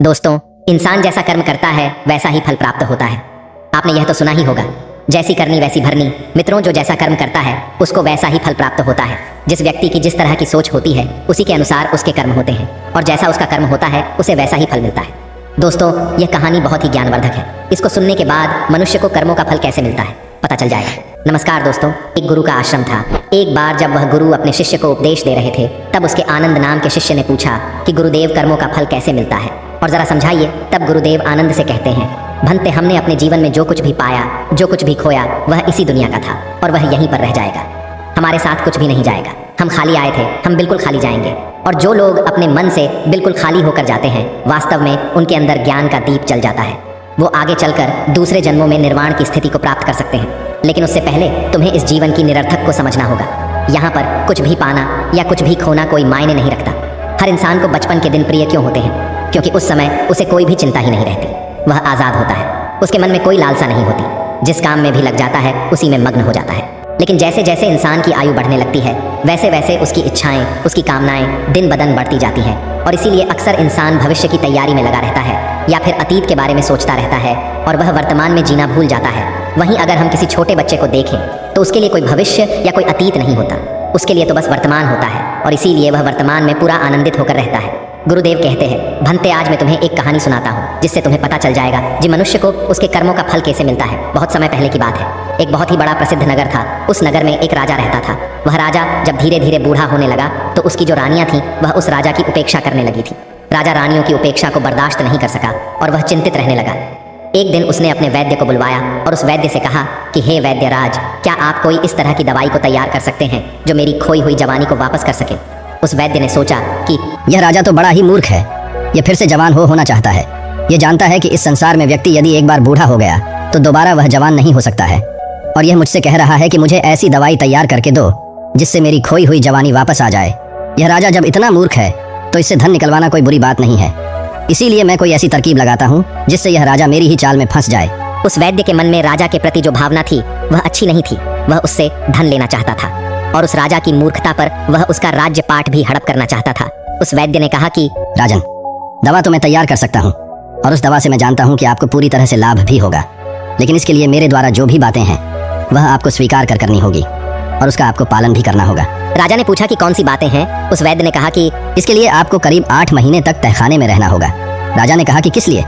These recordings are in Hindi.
दोस्तों, इंसान जैसा कर्म करता है वैसा ही फल प्राप्त होता है। आपने यह तो सुना ही होगा, जैसी करनी वैसी भरनी। मित्रों, जो जैसा कर्म करता है उसको वैसा ही फल प्राप्त होता है। जिस व्यक्ति की जिस तरह की सोच होती है उसी के अनुसार उसके कर्म होते हैं, और जैसा उसका कर्म होता है उसे वैसा ही फल मिलता है। दोस्तों, यह कहानी बहुत ही ज्ञानवर्धक है। इसको सुनने के बाद मनुष्य को कर्मों का फल कैसे मिलता है पता चल जाएगा। नमस्कार दोस्तों, एक गुरु का आश्रम था। एक बार जब वह गुरु अपने शिष्य को उपदेश दे रहे थे, तब उसके आनंद नाम के शिष्य ने पूछा कि गुरुदेव, कर्मों का फल कैसे मिलता है और जरा समझाइए। तब गुरुदेव आनंद से कहते हैं, भंते, हमने अपने जीवन में जो कुछ भी पाया, जो कुछ भी खोया, वह इसी दुनिया का था और वह यहीं पर रह जाएगा। हमारे साथ कुछ भी नहीं जाएगा। हम खाली आए थे, हम बिल्कुल खाली जाएंगे। और जो लोग अपने मन से बिल्कुल खाली होकर जाते हैं, वास्तव में उनके अंदर ज्ञान का दीप जल जाता है। वो आगे चलकर दूसरे जन्मों में निर्वाण की स्थिति को प्राप्त कर सकते हैं। लेकिन उससे पहले तुम्हें इस जीवन की निरर्थक को समझना होगा। यहाँ पर कुछ भी पाना या कुछ भी खोना कोई मायने नहीं रखता। हर इंसान को बचपन के दिन प्रिय क्यों होते हैं? क्योंकि उस समय उसे कोई भी चिंता ही नहीं रहती। वह आज़ाद होता है, उसके मन में कोई लालसा नहीं होती। जिस काम में भी लग जाता है उसी में मग्न हो जाता है। लेकिन जैसे जैसे इंसान की आयु बढ़ने लगती है, वैसे वैसे उसकी इच्छाएं, उसकी कामनाएं दिन ब दिन बढ़ती जाती हैं। और इसीलिए अक्सर इंसान भविष्य की तैयारी में लगा रहता है या फिर अतीत के बारे में सोचता रहता है और वह वर्तमान में जीना भूल जाता है। वहीं अगर हम किसी छोटे बच्चे को देखें तो उसके लिए कोई भविष्य या कोई अतीत नहीं होता। उसके लिए तो बस वर्तमान होता है और इसीलिए वह वर्तमान में पूरा आनंदित होकर रहता है। गुरुदेव कहते हैं, भंते, आज मैं तुम्हें एक कहानी सुनाता हूँ जिससे तुम्हें पता चल जाएगा कि मनुष्य को उसके कर्मों का फल कैसे मिलता है। बहुत समय पहले की बात है। एक बहुत ही बड़ा प्रसिद्ध नगर था। उस नगर में एक राजा रहता था। वह राजा जब धीरे धीरे बूढ़ा होने लगा तो उसकी जो रानियां थीं वह उस राजा की उपेक्षा करने लगी थी। राजा रानियों की उपेक्षा को बर्दाश्त नहीं कर सका और वह चिंतित रहने लगा। एक दिन उसने अपने वैद्य को बुलवाया और उस वैद्य से कहा कि हे वैद्य राज, क्या आप कोई इस तरह की दवाई को तैयार कर सकते हैं जो मेरी खोई हुई जवानी को वापस कर सके। उस वैद्य ने सोचा कि यह राजा तो बड़ा ही मूर्ख है। यह फिर से जवान होना चाहता है। यह जानता है कि इस संसार में व्यक्ति यदि एक बार बूढ़ा हो गया तो दोबारा वह जवान नहीं हो सकता है। और यह मुझसे कह रहा है कि मुझे ऐसी दवाई तैयार करके दो जिससे मेरी खोई हुई जवानी वापस आ जाए। यह राजा जब इतना मूर्ख है तो इससे धन निकलवाना कोई बुरी बात नहीं है। इसीलिए मैं कोई ऐसी तरकीब लगाता हूँ जिससे यह राजा मेरी ही चाल में फंस जाए। उस वैद्य के मन में राजा के प्रति जो भावना थी वह अच्छी नहीं थी। वह उससे धन लेना चाहता था और उस राजा की मूर्खता पर वह उसका राज्य पाठ भी हड़प करना चाहता था। उस वैद्य ने कहा कि राजन, दवा तो मैं तैयार कर सकता हूँ और उस दवा से मैं जानता हूँ कि आपको पूरी तरह से लाभ भी होगा। लेकिन इसके लिए मेरे द्वारा जो भी बातें हैं वह आपको स्वीकार कर करनी होगी और उसका आपको पालन भी करना होगा। राजा ने पूछा कि कौन सी बातें हैं। उस वैद्य ने कहा कि इसके लिए आपको करीब 8 महीने तक तहखाने में रहना होगा। राजा ने कहा कि किस लिए?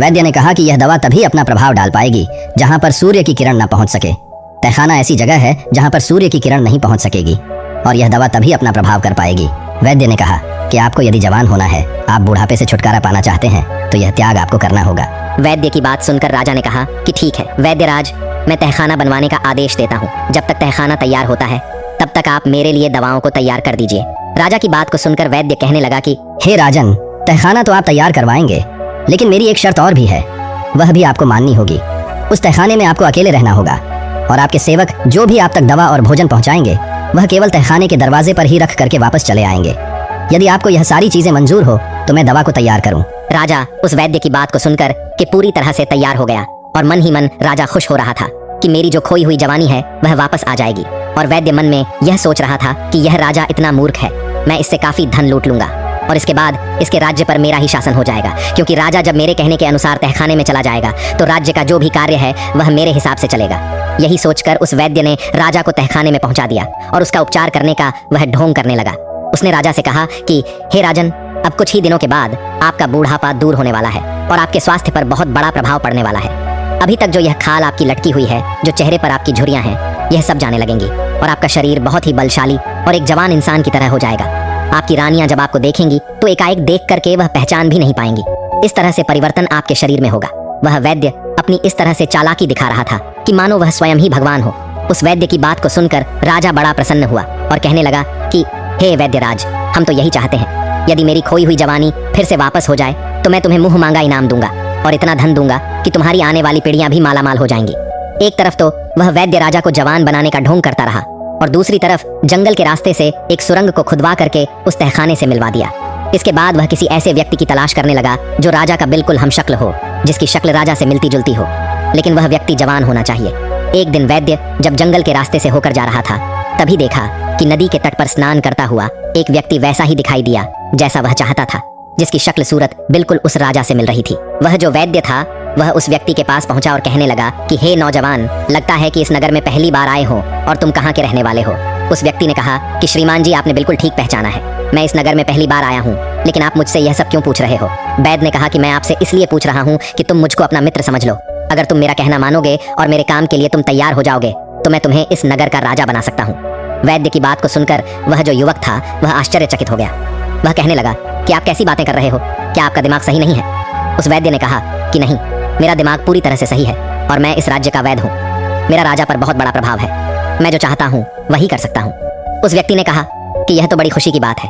वैद्य ने कहा कि यह दवा तभी अपना प्रभाव डाल पाएगी जहाँ पर सूर्य की किरण न पहुँच सके। तहखाना ऐसी जगह है जहाँ पर सूर्य की किरण नहीं पहुँच सकेगी और यह दवा तभी अपना प्रभाव कर पाएगी। वैद्य ने कहा कि आपको यदि जवान होना है, आप बुढ़ापे से छुटकारा पाना चाहते हैं, तो यह त्याग आपको करना होगा। वैद्य की बात सुनकर राजा ने कहा कि ठीक है वैद्य राज, मैं तहखाना बनवाने का आदेश देता हूँ। जब तक तहखाना तैयार होता है तब तक आप मेरे लिए दवाओं को तैयार कर दीजिए। राजा की बात को सुनकर वैद्य कहने लगा कि हे राजन, तहखाना तो आप तैयार करवाएंगे, लेकिन मेरी एक शर्त और भी है, वह भी आपको माननी होगी। उस तहखाने में आपको अकेले रहना होगा और आपके सेवक जो भी आप तक दवा और भोजन पहुंचाएंगे वह केवल तहखाने के दरवाजे पर ही रख करके वापस चले आएंगे। यदि आपको यह सारी चीजें मंजूर हो तो मैं दवा को तैयार करूं। राजा उस वैद्य की बात को सुनकर कि पूरी तरह से तैयार हो गया और मन ही मन राजा खुश हो रहा था कि मेरी जो खोई हुई जवानी है वह वापस आ जाएगी। और वैद्य मन में यह सोच रहा था कि यह राजा इतना मूर्ख है, मैं इससे काफी धन लूट लूंगा और इसके बाद इसके राज्य पर मेरा ही शासन हो जाएगा। क्योंकि राजा जब मेरे कहने के अनुसार तहखाने में चला जाएगा तो राज्य का जो भी कार्य है वह मेरे हिसाब से चलेगा। यही सोचकर उस वैद्य ने राजा को तहखाने में पहुंचा दिया और उसका उपचार करने का वह ढोंग करने लगा। उसने राजा से कहा कि हे राजन, अब कुछ ही दिनों के बाद आपका बूढ़ापा दूर होने वाला है और आपके स्वास्थ्य पर बहुत बड़ा प्रभाव पड़ने वाला है। अभी तक जो यह खाल आपकी लटकी हुई है, जो चेहरे पर आपकी झुर्रियां हैं, यह सब जाने लगेंगी और आपका शरीर बहुत ही बलशाली और एक जवान इंसान की तरह हो जाएगा। आपकी रानियां जब आपको देखेंगी तो एकाएक देख करके वह पहचान भी नहीं पाएंगी। इस तरह से परिवर्तन आपके शरीर में होगा। वह वैद्य अपनी इस तरह से चालाकी दिखा रहा था कि मानो वह स्वयं ही भगवान हो। उस वैद्य की बात को सुनकर राजा बड़ा प्रसन्न हुआ और कहने लगा कि हे वैद्य राज, हम तो यही चाहते हैं, यदि मेरी खोई हुई जवानी फिर से वापस हो जाए तो मैं तुम्हें मुंह मांगा इनाम दूंगा और इतना धन दूंगा कि तुम्हारी आने वाली पीढ़ियां भी मालामाल हो जाएंगी। एक तरफ तो वह वैद्य राजा को जवान बनाने का ढोंग करता रहा और दूसरी तरफ जंगल के रास्ते से एक सुरंग को खुदवा करके उस तहखाने से मिलवा दिया। इसके बाद वह किसी ऐसे व्यक्ति की तलाश करने लगा जो राजा का बिल्कुल हमशक्ल हो, जिसकी शक्ल राजा से मिलती जुलती हो, लेकिन वह व्यक्ति जवान होना चाहिए। एक दिन वैद्य जब जंगल के रास्ते से होकर जा रहा था तभी देखा कि नदी के तट पर स्नान करता हुआ एक व्यक्ति वैसा ही दिखाई दिया जैसा वह चाहता था। जिसकी शक्ल सूरत बिल्कुल उस राजा से मिल रही थी। वह जो वैद्य था वह उस व्यक्ति के पास पहुंचा और कहने लगा कि हे नौजवान, लगता है कि इस नगर में पहली बार आए हो और तुम कहाँ के रहने वाले हो। उस व्यक्ति ने कहा कि श्रीमान जी, आपने बिल्कुल ठीक पहचाना है, मैं इस नगर में पहली बार आया हूँ, लेकिन आप मुझसे यह सब क्यों पूछ रहे हो। वैद्य ने कहा कि मैं आपसे इसलिए पूछ रहा हूँ कि तुम मुझको अपना मित्र समझ लो। अगर तुम मेरा कहना मानोगे और मेरे काम के लिए तुम तैयार हो जाओगे तो मैं तुम्हें इस नगर का राजा बना सकता हूँ। वैद्य की बात को सुनकर वह जो युवक था वह आश्चर्यचकित हो गया। वह कहने लगा कि आप कैसी बातें कर रहे हो, क्या आपका दिमाग सही नहीं है। उस वैद्य ने कहा कि नहीं, मेरा दिमाग पूरी तरह से सही है और मैं इस राज्य का वैद्य हूँ। मेरा राजा पर बहुत बड़ा प्रभाव है, मैं जो चाहता हूँ वही कर सकता हूँ। उस व्यक्ति ने कहा कि यह तो बड़ी खुशी की बात है,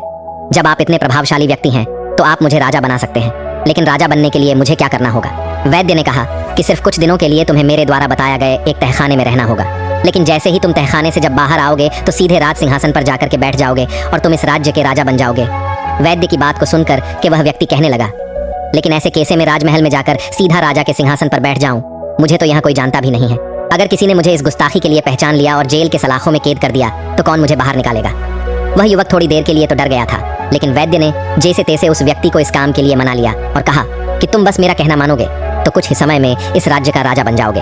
जब आप इतने प्रभावशाली व्यक्ति हैं तो आप मुझे राजा बना सकते हैं, लेकिन राजा बनने के लिए मुझे क्या करना होगा। वैद्य ने कहा कि सिर्फ कुछ दिनों के लिए तुम्हें मेरे द्वारा बताया गए एक तहखाने में रहना होगा, लेकिन जैसे ही तुम तहखाने से जब बाहर आओगे तो सीधे राज सिंहासन पर जाकर के बैठ जाओगे और तुम इस राज्य के राजा बन जाओगे। वैद्य की बात को सुनकर के वह व्यक्ति कहने लगा, लेकिन ऐसे कैसे मैं राजमहल में जाकर सीधा राजा के सिंहासन पर बैठ जाऊं, मुझे तो यहाँ कोई जानता भी नहीं है। अगर किसी ने मुझे इस गुस्ताखी के लिए पहचान लिया और जेल के सलाखों में कैद कर दिया तो कौन मुझे बाहर निकालेगा। वह युवक थोड़ी देर के लिए तो डर गया था, लेकिन वैद्य ने जैसे तैसे उस व्यक्ति को इस काम के लिए मना लिया और कहा कि तुम बस मेरा कहना मानोगे तो कुछ ही समय में इस राज्य का राजा बन जाओगे।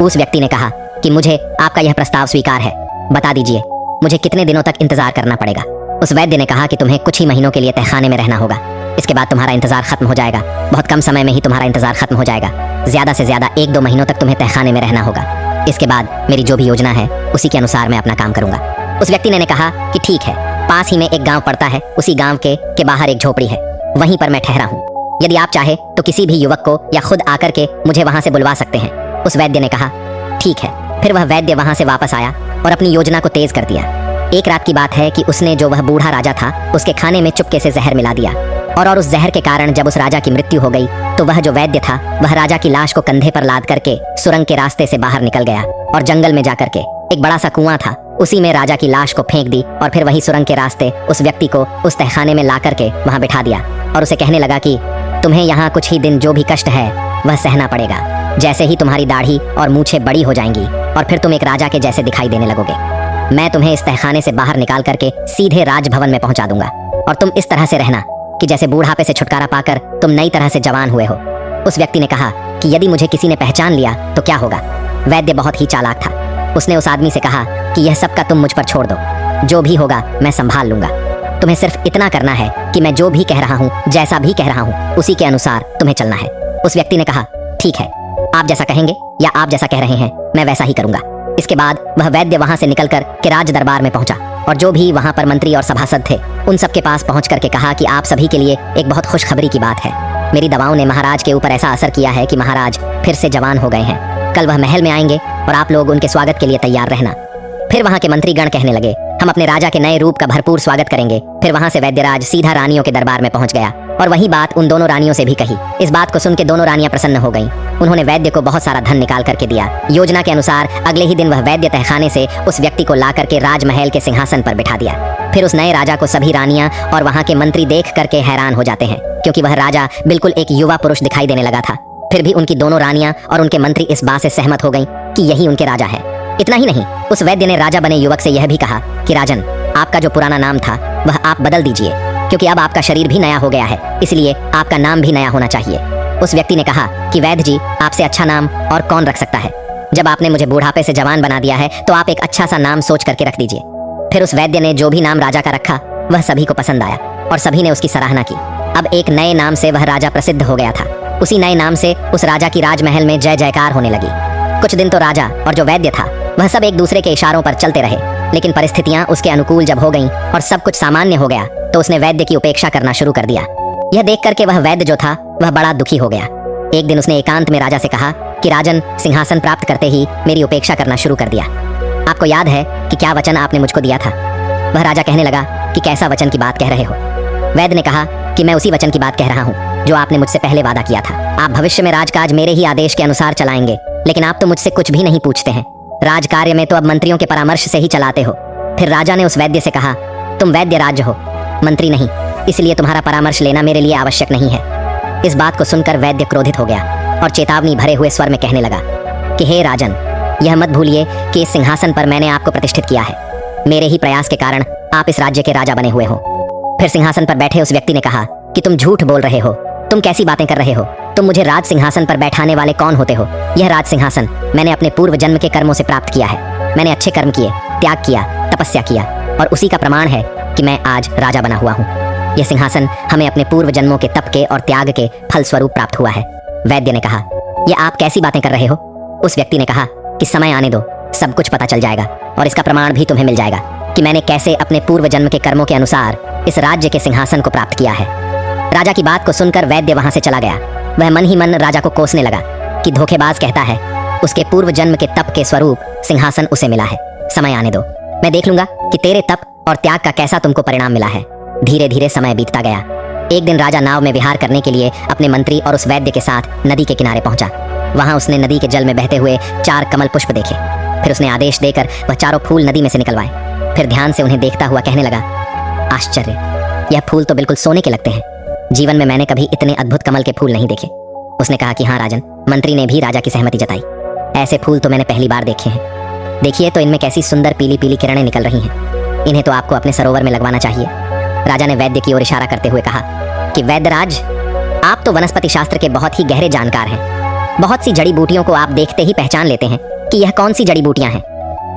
उस व्यक्ति ने कहा कि मुझे आपका यह प्रस्ताव स्वीकार है, बता दीजिए मुझे कितने दिनों तक इंतजार करना पड़ेगा। उस वैद्य ने कहा कि तुम्हें कुछ ही महीनों के लिए तहखाने में रहना होगा, इसके बाद तुम्हारा इंतजार खत्म हो जाएगा। बहुत कम समय में ही तुम्हारा इंतजार खत्म हो जाएगा, ज्यादा से ज्यादा 1-2 महीनों तक तुम्हें तहखाने में रहना होगा। इसके बाद मेरी जो भी योजना है उसी के अनुसार मैं अपना काम करूंगा। उस व्यक्ति ने कहा कि ठीक है, पास ही में एक गांव पड़ता है, उसी गांव के बाहर एक झोपड़ी है, वहीं पर मैं ठहरा हूँ। यदि आप चाहे तो किसी भी युवक को या खुद आकर के मुझे वहां से बुलवा सकते हैं। उस वैद्य ने कहा ठीक है। फिर वह वैद्य वहां से वापस आया और अपनी योजना को तेज कर दिया। एक रात की बात है कि उसने जो वह बूढ़ा राजा था उसके खाने में चुपके से जहर मिला दिया और उस जहर के कारण जब उस राजा की मृत्यु हो गई तो वह जो वैद्य था वह राजा की लाश को कंधे पर लाद करके सुरंग के रास्ते से बाहर निकल गया और जंगल में जाकर के एक बड़ा सा कुआं था, उसी में राजा की लाश को फेंक दी और फिर वही सुरंग के रास्ते उस व्यक्ति को उस तहखाने में ला करके वहां बिठा दिया और उसे कहने लगा कि तुम्हें यहाँ कुछ ही दिन जो भी कष्ट है वह सहना पड़ेगा। जैसे ही तुम्हारी दाढ़ी और मूछें बड़ी हो जाएंगी और फिर तुम एक राजा के जैसे दिखाई देने लगोगे, मैं तुम्हें इस तहखाने से बाहर निकाल करके सीधे राजभवन में पहुंचा दूंगा और तुम इस तरह से रहना कि जैसे बूढ़ापे से छुटकारा पाकर तुम नई तरह से जवान हुए हो। उस व्यक्ति ने कहा कि यदि मुझे किसी ने पहचान लिया तो क्या होगा। वैद्य बहुत ही चालाक था, उसने उस आदमी से कहा कि यह सब का तुम मुझ पर छोड़ दो, जो भी होगा मैं संभाल लूंगा। तुम्हें सिर्फ इतना करना है कि मैं जो भी कह रहा हूँ, जैसा भी कह रहा हूँ, उसी के अनुसार तुम्हें चलना है। उस व्यक्ति ने कहा ठीक है, आप जैसा कहेंगे या आप जैसा कह रहे हैं मैं वैसा ही करूंगा। इसके बाद वह वैद्य वहां से निकलकर के राज दरबार में पहुंचा और जो भी वहां पर मंत्री और सभासद थे उन सब के पास पहुंच करके कहा कि आप सभी के लिए एक बहुत खुशखबरी की बात है। मेरी दवाओं ने महाराज के ऊपर ऐसा असर किया है कि महाराज फिर से जवान हो गए हैं। कल वह महल में आएंगे और आप लोग उनके स्वागत के लिए तैयार रहना। फिर वहां के मंत्रीगण कहने लगे हम अपने राजा के नए रूप का भरपूर स्वागत करेंगे। फिर वहां से वैद्यराज सीधा रानियों के दरबार में पहुंच गया और वही बात उन दोनों रानियों से भी कही। इस बात को सुन के दोनों रानियां प्रसन्न हो गईं। उन्होंने वैद्य को बहुत सारा धन निकाल करके दिया। योजना के अनुसार अगले ही दिन वह वैद्य तहखाने से उस व्यक्ति को ला करके राजमहल के सिंहासन पर बिठा दिया। फिर उस नए राजा को सभी रानियां और वहां के मंत्री देख करके हैरान हो जाते हैं, क्योंकि वह राजा बिल्कुल एक युवा पुरुष दिखाई देने लगा था। फिर भी उनकी दोनों रानियां और उनके मंत्री इस बात से सहमत हो गईं कि यही उनके राजा है। इतना ही नहीं, उस वैद्य ने राजा बने युवक से यह भी कहा कि राजन, आपका जो पुराना नाम था वह आप बदल दीजिए, क्योंकि अब आपका शरीर भी नया हो गया है, इसलिए आपका नाम भी नया होना चाहिए। उस व्यक्ति ने कहा कि वैद्य जी, आपसे अच्छा नाम और कौन रख सकता है। जब आपने मुझे बूढ़ापे से जवान बना दिया है तो आप एक अच्छा सा नाम सोच करके रख दीजिए। फिर उस वैद्य ने जो भी नाम राजा का रखा वह सभी को पसंद आया और सभी ने उसकी सराहना की। अब एक नए नाम से वह राजा प्रसिद्ध हो गया था। उसी नए नाम से उस राजा की राजमहल में जय जयकार होने लगी। कुछ दिन तो राजा और जो वैद्य था वह सब एक दूसरे के इशारों पर चलते रहे, लेकिन परिस्थितियां उसके अनुकूल जब हो गईं और सब कुछ सामान्य हो गया तो उसने वैद्य की उपेक्षा करना शुरू कर दिया। यह देख करके वह वैद्य जो था वह बड़ा दुखी हो गया। एक दिन उसने एकांत में राजा से कहा कि राजन, सिंहासन प्राप्त करते ही मेरी उपेक्षा करना शुरू कर दिया। आपको याद है कि क्या वचन आपने मुझको दिया था। वह राजा कहने लगा कि कैसा वचन की बात कह रहे हो। वैद्य ने कहा कि मैं उसी वचन की बात कह रहा हूँ जो आपने मुझसे पहले वादा किया था। आप भविष्य में राजकाज मेरे ही आदेश के अनुसार चलाएंगे, लेकिन आप तो मुझसे कुछ भी नहीं पूछते हैं। राज कार्य में तो अब मंत्रियों के परामर्श से ही चलाते हो। फिर राजा ने उस वैद्य से कहा, तुम वैद्य राज्य हो, मंत्री नहीं, इसलिए तुम्हारा परामर्श लेना मेरे लिए आवश्यक नहीं है। इस बात को सुनकर वैद्य क्रोधित हो गया और चेतावनी भरे हुए स्वर में कहने लगा कि हे राजन, यह मत भूलिए कि इस सिंहासन पर मैंने आपको प्रतिष्ठित किया है। मेरे ही प्रयास के कारण आप इस राज्य के राजा बने हुए हो। फिर सिंहासन पर बैठे उस व्यक्ति ने कहा कि तुम झूठ बोल रहे हो, तुम कैसी बातें कर रहे हो, तुम मुझे राज सिंहासन पर बैठाने वाले कौन होते हो? यह राज सिंहासन मैंने अपने पूर्व जन्म के कर्मों से प्राप्त किया है। मैंने अच्छे कर्म किए, त्याग किया, तपस्या किया, और उसी का प्रमाण है कि मैं आज राजा बना हुआ हूँ। यह सिंहासन हमें अपने पूर्व जन्मों के तप के और त्याग के फल स्वरूप प्राप्त हुआ है। वैद्य ने कहा, यह आप कैसी बातें कर रहे हो? उस व्यक्ति ने कहा कि समय आने दो, सब कुछ पता चल जाएगा, और इसका प्रमाण भी तुम्हें मिल जाएगा कि मैंने कैसे अपने पूर्व जन्म के कर्मों के अनुसार इस राज्य के सिंहासन को प्राप्त किया है। राजा की बात को सुनकर वैद्य वहां से चला गया। वह मन ही मन राजा को कोसने लगा कि धोखेबाज कहता है, उसके पूर्व जन्म के तप के स्वरूप सिंहासन उसे मिला है। समय आने दो, मैं देख लूंगा कि तेरे तप और त्याग का कैसा तुमको परिणाम मिला है। धीरे धीरे समय बीतता गया। एक दिन राजा नाव में विहार करने के लिए अपने मंत्री और उस वैद्य के साथ नदी के किनारे पहुंचा। वहां उसने नदी के जल में बहते हुए 4 कमल पुष्प देखे। फिर उसने आदेश देकर वह चारों फूल नदी में से निकलवाए। फिर ध्यान से उन्हें देखता हुआ कहने लगा, आश्चर्य, यह फूल तो बिल्कुल सोने के लगते हैं। जीवन में मैंने कभी इतने अद्भुत कमल के फूल नहीं देखे। उसने कहा कि हाँ राजन। मंत्री ने भी राजा की सहमति जताई। ऐसे फूल तो मैंने पहली बार देखे हैं। देखिए तो इनमें कैसी सुंदर पीली पीली किरणें निकल रही हैं। इन्हें तो आपको अपने सरोवर में लगवाना चाहिए। राजा ने वैद्य की ओर इशारा करते हुए कहा कि वैद्यराज, आप तो वनस्पति शास्त्र के बहुत ही गहरे जानकार हैं। बहुत सी जड़ी बूटियों को आप देखते ही पहचान लेते हैं कि यह कौन सी जड़ी बूटियां हैं,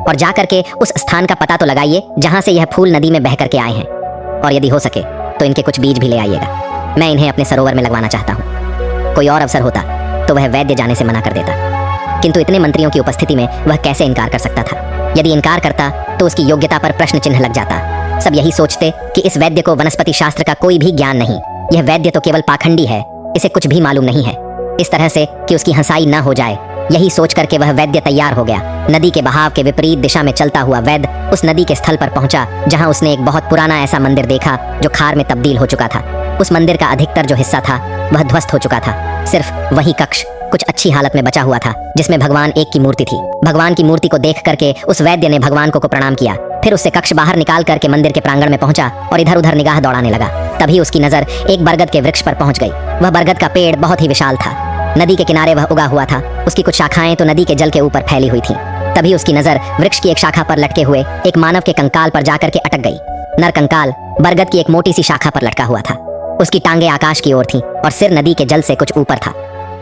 और जा करके उस स्थान का पता तो लगाइए जहां से यह फूल नदी में बह करके आए हैं, और यदि हो सके तो इनके कुछ बीज भी ले आइएगा। मैं इन्हें अपने सरोवर में लगवाना चाहता हूँ। कोई और अवसर होता तो वह वैद्य जाने से मना कर देता, किंतु इतने मंत्रियों की उपस्थिति में वह कैसे इनकार कर सकता था? यदि इनकार करता तो उसकी योग्यता पर प्रश्न चिन्ह लग जाता। सब यही सोचते कि इस वैद्य को वनस्पति शास्त्र का कोई भी ज्ञान नहीं, यह वैद्य तो केवल पाखंडी है, इसे कुछ भी मालूम नहीं है। इस तरह से कि उसकी हंसाई न हो जाए, यही सोच करके वह वैद्य तैयार हो गया। नदी के बहाव के विपरीत दिशा में चलता हुआ वैद्य उस नदी के स्थल पर पहुंचा जहां उसने एक बहुत पुराना ऐसा मंदिर देखा जो खार में तब्दील हो चुका था। उस मंदिर का अधिकतर जो हिस्सा था वह ध्वस्त हो चुका था। सिर्फ वही कक्ष कुछ अच्छी हालत में बचा हुआ था, जिसमें भगवान एक की मूर्ति थी। भगवान की मूर्ति को देख करके उस वैद्य ने भगवान को प्रणाम किया। फिर उससे कक्ष बाहर निकाल करके मंदिर के प्रांगण में पहुंचा और इधर उधर निगाह दौड़ाने लगा। तभी उसकी नजर एक बरगद के वृक्ष पर पहुंच गई। वह बरगद का पेड़ बहुत ही विशाल था। नदी के किनारे वह उगा हुआ था। उसकी कुछ शाखाएं तो नदी के जल के ऊपर फैली हुई थीं। तभी उसकी नजर वृक्ष की एक शाखा पर लटके हुए एक मानव के कंकाल पर जाकर के अटक गई। नर कंकाल बरगद की एक मोटी सी शाखा पर लटका हुआ था। उसकी टांगे आकाश की ओर थीं और सिर नदी के जल से कुछ ऊपर था।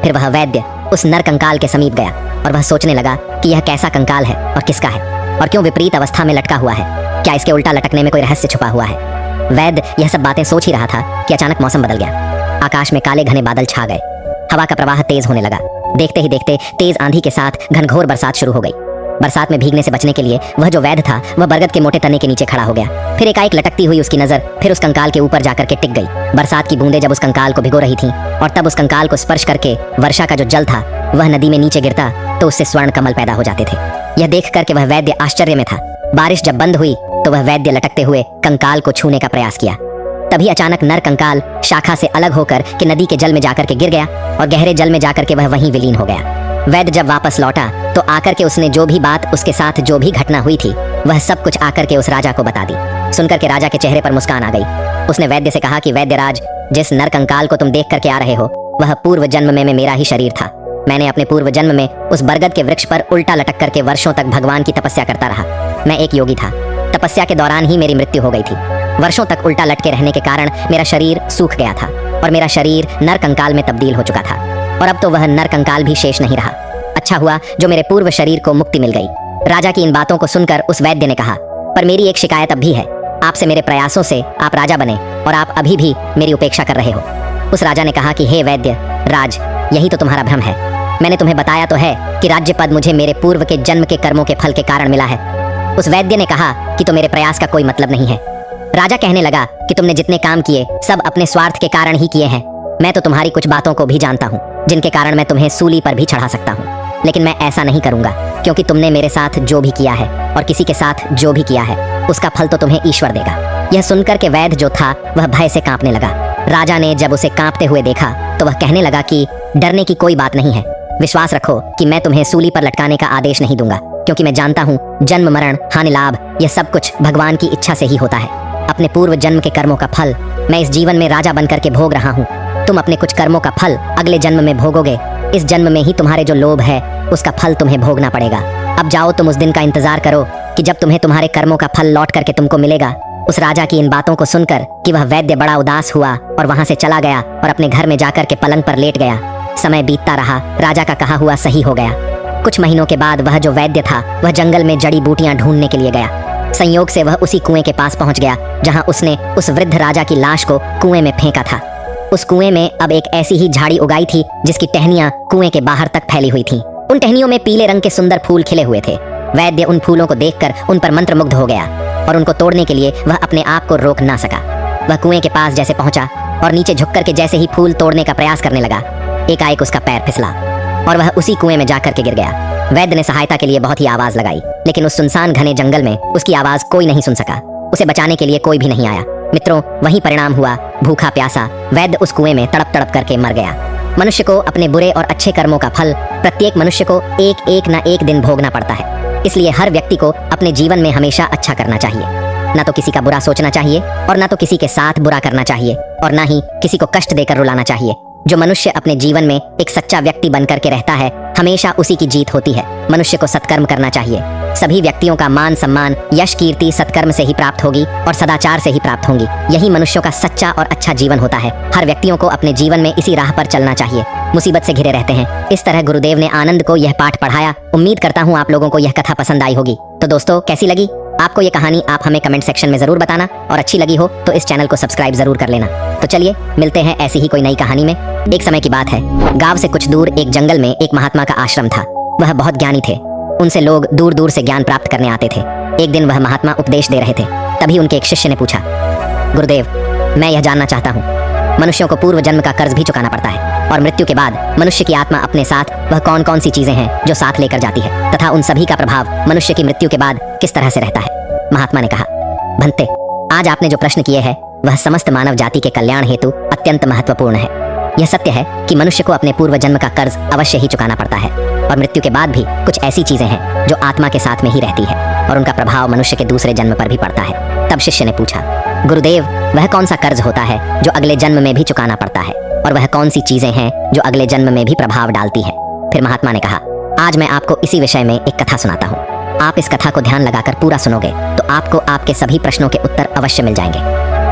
फिर वह वैद्य उस नर कंकाल के समीप गया और वह सोचने लगा कि यह कैसा कंकाल है और किसका है, और क्यों विपरीत अवस्था में लटका हुआ है। क्या इसके उल्टा लटकने में कोई रहस्य छुपा हुआ है? वैद्य यह सब बातें सोच ही रहा था कि अचानक मौसम बदल गया। आकाश में काले घने बादल छा गए। हवा का प्रवाह तेज होने लगा। देखते ही देखते तेज आंधी के साथ घनघोर बरसात शुरू हो गई। बरसात में भीगने से बचने के लिए वह जो वैद्य था वह बरगद के मोटे तने के नीचे खड़ा हो गया। फिर एकाएक लटकती हुई उसकी नजर फिर उस कंकाल के ऊपर जाकर के टिक गई। बरसात की बूंदें जब उस कंकाल को भिगो रही थीं और तब उस कंकाल को स्पर्श करके वर्षा का जो जल था वह नदी में नीचे गिरता तो उससे स्वर्ण कमल पैदा हो जाते थे। यह देख करके वह वैद्य आश्चर्य में था। बारिश जब बंद हुई तो वह वैद्य लटकते हुए कंकाल को छूने का प्रयास किया। तभी अचानक नर कंकाल शाखा से अलग होकर के नदी के जल में जाकर के गिर गया और गहरे जल में जाकर के वह वहीं विलीन हो गया। वैद्य जब वापस लौटा तो आकर के उसने जो भी बात उसके साथ जो भी घटना हुई थी वह सब कुछ आकर के उस राजा को बता दी। सुनकर के राजा के चेहरे पर मुस्कान आ गई। उसने वैद्य से कहा कि वैद्यराज, जिस नर कंकाल को तुम देख करके आ रहे हो वह पूर्व जन्म में मेरा ही शरीर था। मैंने अपने पूर्व जन्म में उस बरगद के वृक्ष पर उल्टा लटक करके वर्षों तक भगवान की तपस्या करता रहा। मैं एक योगी था। तपस्या के दौरान ही मेरी मृत्यु हो गई थी। वर्षों तक उल्टा लटके रहने के कारण मेरा शरीर सूख गया था और मेरा शरीर नर कंकाल में तब्दील हो चुका था, और अब तो वह नर कंकाल भी शेष नहीं रहा। अच्छा हुआ जो मेरे पूर्व शरीर को मुक्ति मिल गई। राजा की इन बातों को सुनकर उस वैद्य ने कहा, पर मेरी एक शिकायत अब भी है। आपसे मेरे प्रयासों से आप राजा बने और आप अभी भी मेरी उपेक्षा कर रहे हो। उस राजा ने कहा कि हे वैद्य राज, यही तो तुम्हारा भ्रम है। मैंने तुम्हें बताया तो है कि राज्य पद मुझे मेरे पूर्व के जन्म के कर्मों के फल के कारण मिला है। उस वैद्य ने कहा कि तो मेरे प्रयास का कोई मतलब नहीं है। राजा कहने लगा कि तुमने जितने काम किए सब अपने स्वार्थ के कारण ही किए हैं। मैं तो तुम्हारी कुछ बातों को भी जानता हूँ जिनके कारण मैं तुम्हें सूली पर भी चढ़ा सकता हूँ, लेकिन मैं ऐसा नहीं करूंगा, क्योंकि तुमने मेरे साथ जो भी किया है और किसी के साथ जो भी किया है उसका फल तो तुम्हें ईश्वर देगा। यह सुनकर के वैद्य जो था वह भय से कांपने लगा। राजा ने जब उसे कांपते हुए देखा तो वह कहने लगा कि डरने की कोई बात नहीं है। विश्वास रखो कि मैं तुम्हें सूली पर लटकाने का आदेश नहीं दूंगा, क्योंकि मैं जानता हूँ जन्म मरण हानि लाभ यह सब कुछ भगवान की इच्छा से ही होता है। अपने पूर्व जन्म के कर्मों का फल मैं इस जीवन में राजा बनकर के भोग रहा हूँ। तुम अपने कुछ कर्मों का फल अगले जन्म में भोगोगे। इस जन्म में ही तुम्हारे जो लोभ है उसका फल तुम्हें भोगना पड़ेगा। अब जाओ, तुम उस दिन का इंतजार करो कि जब तुम्हें तुम्हारे कर्मों का फल लौट करके तुमको मिलेगा। उस राजा की इन बातों को सुनकर कि वह वैद्य बड़ा उदास हुआ और वहां से चला गया और अपने घर में जाकर के पलंग पर लेट गया। समय बीतता रहा, राजा का कहा हुआ सही हो गया। कुछ महीनों के बाद वह जो वैद्य था वह जंगल में जड़ी बूटियां ढूंढने के लिए गया। संयोग से वह उसी कुएं के पास पहुंच गया जहां उसने उस वृद्ध राजा की लाश को कुएं में फेंका था। उस कुएं में अब एक ऐसी ही झाड़ी उगाई थी जिसकी टहनियां कुएं के बाहर तक फैली हुई थीं। उन टहनियों में पीले रंग के सुंदर फूल खिले हुए थे। वैद्य उन फूलों को देखकर उन पर मंत्रमुग्ध हो गया और उनको तोड़ने के लिए वह अपने आप को रोक ना सका। वह कुएं के पास जैसे पहुंचा और नीचे झुककर के जैसे ही फूल तोड़ने का प्रयास करने लगा, एकाएक उसका पैर फिसला और वह उसी कुएं में जाकर के गिर गया। वैद्य ने सहायता के लिए बहुत ही आवाज लगाई, लेकिन उस सुनसान घने जंगल में उसकी आवाज कोई नहीं सुन सका। उसे बचाने के लिए कोई भी नहीं आया। मित्रों, वही परिणाम हुआ। भूखा प्यासा वैद्य उस कुएं में तड़प तड़प करके मर गया। मनुष्य को अपने बुरे और अच्छे कर्मों का फल प्रत्येक मनुष्य को एक एक न एक दिन भोगना पड़ता है। इसलिए हर व्यक्ति को अपने जीवन में हमेशा अच्छा करना चाहिए। ना तो किसी का बुरा सोचना चाहिए और ना तो किसी के साथ बुरा करना चाहिए और ना ही किसी को कष्ट देकर रुलाना चाहिए। जो मनुष्य अपने जीवन में एक सच्चा व्यक्ति बनकर के रहता है, हमेशा उसी की जीत होती है। मनुष्य को सत्कर्म करना चाहिए। सभी व्यक्तियों का मान सम्मान, यश कीर्ति सत्कर्म से ही प्राप्त होगी और सदाचार से ही प्राप्त होंगी। यही मनुष्यों का सच्चा और अच्छा जीवन होता है। हर व्यक्तियों को अपने जीवन में इसी राह पर चलना चाहिए। मुसीबत से घिरे रहते हैं। इस तरह गुरुदेव ने आनंद को यह पाठ पढ़ाया। उम्मीद करता हूँ आप लोगों को यह कथा पसंद आई होगी। तो दोस्तों, कैसी लगी आपको ये कहानी, आप हमें कमेंट सेक्शन में जरूर बताना और अच्छी लगी हो तो इस चैनल को सब्सक्राइब जरूर कर लेना। तो चलिए मिलते हैं ऐसी ही कोई नई कहानी में। एक समय की बात है, गांव से कुछ दूर एक जंगल में एक महात्मा का आश्रम था। वह बहुत ज्ञानी थे। उनसे लोग दूर दूर से ज्ञान प्राप्त करने आते थे। एक दिन वह महात्मा उपदेश दे रहे थे। तभी उनके एक शिष्य ने पूछा, गुरुदेव, मैं यह जानना चाहता हूँ, मनुष्यों को पूर्व जन्म का कर्ज भी चुकाना पड़ता है और मृत्यु के बाद मनुष्य की आत्मा अपने साथ वह कौन कौन सी चीजें हैं जो साथ लेकर जाती है तथा उन सभी का प्रभाव मनुष्य की मृत्यु के बाद किस तरह से रहता है। महात्मा ने कहा, भंते, आज आपने जो प्रश्न किए हैं वह समस्त मानव जाति के कल्याण हेतु अत्यंत महत्वपूर्ण है। यह सत्य है कि मनुष्य को अपने पूर्व जन्म का कर्ज अवश्य ही चुकाना पड़ता है और मृत्यु के बाद भी कुछ ऐसी चीजें हैं जो आत्मा के साथ में ही रहती है और उनका प्रभाव मनुष्य के दूसरे जन्म पर भी पड़ता है। तब शिष्य ने पूछा, गुरुदेव, वह कौन सा कर्ज होता है जो अगले जन्म में भी चुकाना पड़ता है और वह कौन सी चीजें हैं जो अगले जन्म में भी प्रभाव डालती है। फिर महात्मा ने कहा, आज मैं आपको इसी विषय में एक कथा सुनाता हूँ। आप इस कथा को ध्यान लगाकर पूरा सुनोगे तो आपको आपके सभी प्रश्नों के उत्तर अवश्य मिल जाएंगे।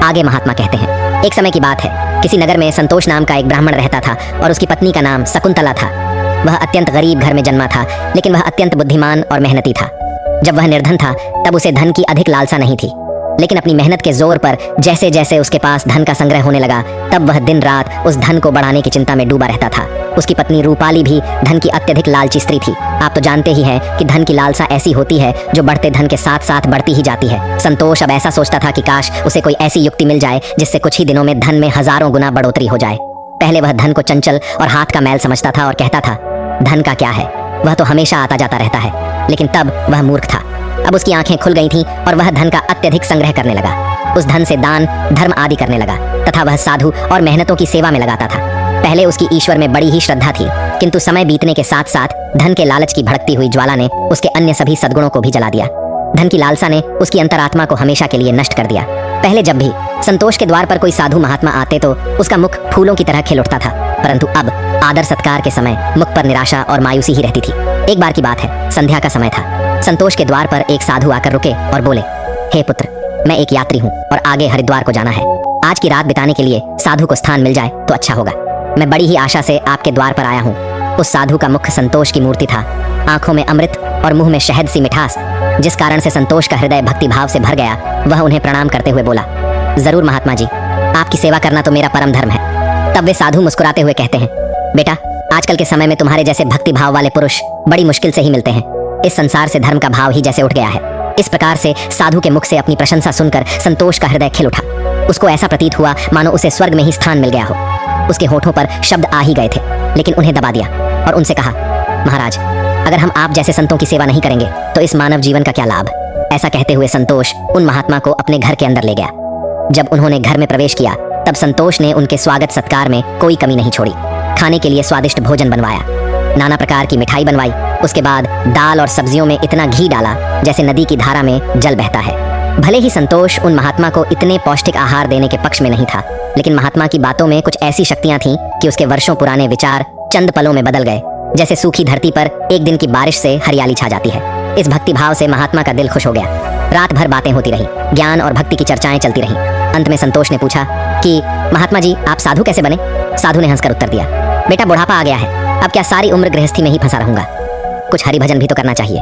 आगे महात्मा कहते हैं, एक समय की बात है, किसी नगर में संतोष नाम का एक ब्राह्मण रहता था और उसकी पत्नी का नाम शकुंतला था। वह अत्यंत गरीब घर में जन्मा था, लेकिन वह अत्यंत बुद्धिमान और मेहनती था। जब वह निर्धन था तब उसे धन की अधिक लालसा नहीं थी, लेकिन अपनी मेहनत के जोर पर जैसे जैसे उसके पास धन का संग्रह होने लगा तब वह दिन रात उस धन को बढ़ाने की चिंता में डूबा रहता था। उसकी पत्नी रूपाली भी धन की अत्यधिक लालची स्त्री थी। आप तो जानते ही हैं कि धन की लालसा ऐसी होती है जो बढ़ते धन के साथ साथ बढ़ती ही जाती है। संतोष अब ऐसा सोचता था कि काश उसे कोई ऐसी युक्ति मिल जाए जिससे कुछ ही दिनों में धन में हजारों गुना बढ़ोतरी हो जाए। पहले वह धन को चंचल और हाथ का मैल समझता था और कहता था, धन का क्या है, वह तो हमेशा आता जाता रहता है। लेकिन तब वह मूर्ख था। अब उसकी आंखें खुल गई थीं और वह धन का अत्यधिक संग्रह करने लगा। उस धन से दान धर्म आदि करने लगा तथा वह साधु और मेहनतों की सेवा में लगाता था। पहले उसकी ईश्वर में बड़ी ही श्रद्धा थी, किंतु समय बीतने के साथ साथ धन के लालच की भड़कती हुई ज्वाला ने उसके अन्य सभी सद्गुणों को भी जला दिया। धन की लालसा ने उसकी अंतरात्मा को हमेशा के लिए नष्ट कर दिया। पहले जब भी संतोष के द्वार पर कोई साधु महात्मा आते तो उसका मुख फूलों की तरह खिल उठता था, परंतु अब आदर सत्कार के समय मुख पर निराशा और मायूसी ही रहती थी। एक बार की बात है, संध्या का समय था। संतोष के द्वार पर एक साधु आकर रुके और बोले, हे पुत्र, मैं एक यात्री हूँ और आगे हरिद्वार को जाना है। आज की रात बिताने के लिए साधु को स्थान मिल जाए तो अच्छा होगा। मैं बड़ी ही आशा से आपके द्वार पर आया हूँ। उस साधु का मुख संतोष की मूर्ति था, आंखों में अमृत और मुंह में शहद सी मिठास, जिस कारण से संतोष का हृदय भक्ति भाव से भर गया। वह उन्हें प्रणाम करते हुए बोला, जरूर महात्मा जी, आपकी सेवा करना तो मेरा परम धर्म है। तब वे साधु मुस्कुराते हुए कहते हैं, बेटा, आजकल के समय में तुम्हारे जैसे भक्ति भाव वाले पुरुष बड़ी मुश्किल से ही मिलते हैं। इस संसार से धर्म का भाव ही जैसे उठ गया है। इस प्रकार से साधु के मुख से अपनी प्रशंसा सुनकर संतोष का हृदय खिल उठा। उसको ऐसा प्रतीत हुआ मानो उसे स्वर्ग में ही स्थान मिल गया हो। उसके होठों पर शब्द आ ही गए थे, लेकिन उन्हें दबा दिया और उनसे कहा, महाराज, अगर हम आप जैसे संतों की सेवा नहीं करेंगे तो इस मानव जीवन का क्या लाभ। ऐसा कहते हुए संतोष उन महात्मा को अपने घर के अंदर ले गया। जब उन्होंने घर में प्रवेश किया तब संतोष ने उनके स्वागत सत्कार में कोई कमी नहीं छोड़ी। खाने के लिए स्वादिष्ट भोजन बनवाया, नाना प्रकार की मिठाई बनवाई। उसके बाद दाल और सब्जियों में इतना घी डाला जैसे नदी की धारा में जल बहता है। भले ही संतोष उन महात्मा को इतने पौष्टिक आहार देने के पक्ष में नहीं था, लेकिन महात्मा की बातों में कुछ ऐसी शक्तियां थीं कि उसके वर्षों पुराने विचार चंद पलों में बदल गए। जैसे सूखी धरती पर एक दिन की बारिश से हरियाली छा जाती है। इस भक्ति भाव से महात्मा का दिल खुश हो गया। रात भर बातें होती रही, ज्ञान और भक्ति की चर्चाएं चलती रहीं। अंत में संतोष ने पूछा कि महात्मा जी, आप साधु कैसे बने? साधु ने हंसकर उत्तर दिया, बेटा बुढ़ापा आ गया है, अब क्या सारी उम्र गृहस्थी में ही फंसा रहूंगा? कुछ हरि भजन भी तो करना चाहिए।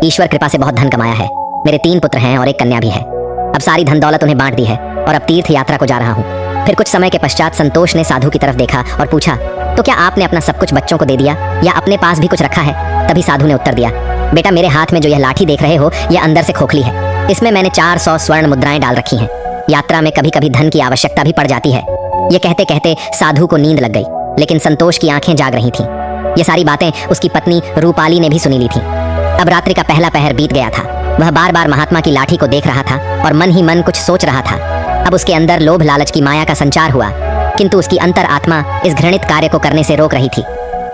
ईश्वर कृपा से बहुत धन कमाया है, मेरे 3 पुत्र हैं और एक कन्या भी है। अब सारी धन दौलत उन्हें बांट दी है और अब तीर्थ यात्रा को जा रहा हूँ। फिर कुछ समय के पश्चात संतोष ने साधु की तरफ देखा और पूछा, तो क्या आपने अपना सब कुछ बच्चों को दे दिया या अपने पास भी कुछ रखा है? तभी साधु ने उत्तर दिया, बेटा मेरे हाथ में जो यह लाठी देख रहे हो, यह अंदर से खोखली है। इसमें मैंने 400 स्वर्ण मुद्राएं डाल रखी हैं। यात्रा में कभी कभी धन की आवश्यकता भी पड़ जाती है। ये कहते कहते साधु को नींद लग गई, लेकिन संतोष की आंखें जाग रही थीं। ये सारी बातें उसकी पत्नी रूपाली ने भी सुनी ली थी। अब रात्रि का पहला पहर बीत गया था। वह बार बार महात्मा की लाठी को देख रहा था और मन ही मन कुछ सोच रहा था। अब उसके अंदर लोभ लालच की माया का संचार हुआ, किंतु उसकी अंतर आत्मा इस घृणित कार्य को करने से रोक रही थी।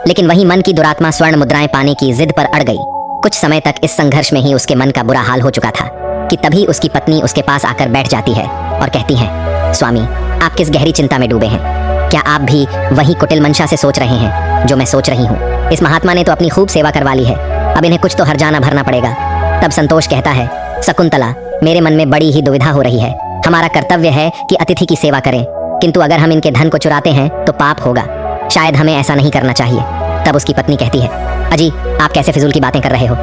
लेकिन वही मन की दुरात्मा स्वर्ण मुद्राएं पाने की जिद पर अड़ गई। कुछ समय तक इस संघर्ष में ही उसके मन का बुरा हाल हो चुका था कि तभी उसकी पत्नी उसके पास आकर बैठ जाती है और कहती है, स्वामी आप किस गहरी चिंता में डूबे हैं? क्या आप भी वही कुटिल मंशा से सोच रहे हैं जो मैं सोच रही हूँ? इस महात्मा ने तो अपनी खूब सेवा करवा ली है, अब इन्हें कुछ तो हर्जाना भरना पड़ेगा। तब संतोष कहता है, शकुंतला मेरे मन में बड़ी ही दुविधा हो रही है। हमारा कर्तव्य है कि अतिथि की सेवा करें, किंतु अगर हम इनके धन को चुराते हैं तो पाप होगा। शायद हमें ऐसा नहीं करना चाहिए। तब उसकी पत्नी कहती है, अजी आप कैसे फिजूल की बातें कर रहे हो?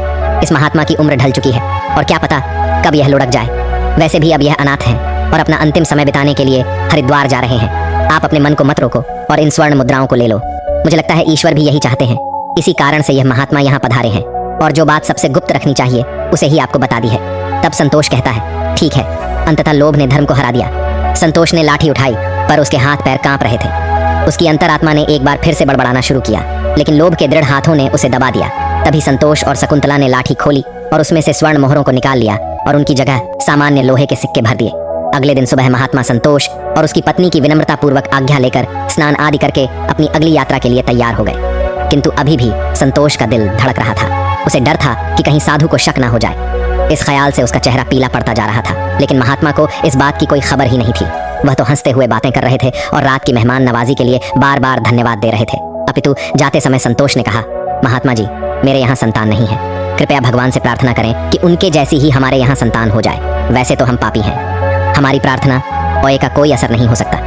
इस महात्मा की उम्र ढल चुकी है और क्या पता कब यह लुढ़क जाए। वैसे भी अब यह अनाथ है और अपना अंतिम समय बिताने के लिए हरिद्वार जा रहे हैं। आप अपने मन को मत रोको और इन स्वर्ण मुद्राओं को ले लो। मुझे लगता है ईश्वर भी यही चाहते हैं, इसी कारण से यह महात्मा यहाँ पधारे हैं और जो बात सबसे गुप्त रखनी चाहिए उसे ही आपको बता दी है। तब संतोष कहता है, ठीक है। अंततः लोभ ने धर्म को हरा दिया। संतोष ने लाठी उठाई पर उसके हाथ पैर कांप रहे थे। उसकी अंतरात्मा ने एक बार फिर से बड़बड़ाना शुरू किया, लेकिन लोभ के दृढ़ हाथों ने उसे दबा दिया। तभी संतोष और शकुंतला ने लाठी खोली और उसमें से स्वर्ण मोहरों को निकाल लिया और उनकी जगह सामान्य लोहे के सिक्के भर दिए। अगले दिन सुबह महात्मा संतोष और उसकी पत्नी की विनम्रता पूर्वक आज्ञा लेकर स्नान आदि करके अपनी अगली यात्रा के लिए तैयार हो गए। किंतु अभी भी संतोष का दिल धड़क रहा था। उसे डर था कि कहीं साधु को शक ना हो जाए। इस ख्याल से उसका चेहरा पीला पड़ता जा रहा था, लेकिन महात्मा को इस बात की कोई खबर ही नहीं थी। वह तो हंसते हुए बातें कर रहे थे और रात की मेहमान नवाजी के लिए बार बार धन्यवाद दे रहे थे। अपितु जाते समय संतोष ने कहा, महात्मा जी मेरे यहाँ संतान नहीं है, कृपया भगवान से प्रार्थना करें कि उनके जैसी ही हमारे यहाँ संतान हो जाए। वैसे तो हम पापी हैं, हमारी प्रार्थना ओए का कोई असर नहीं हो सकता,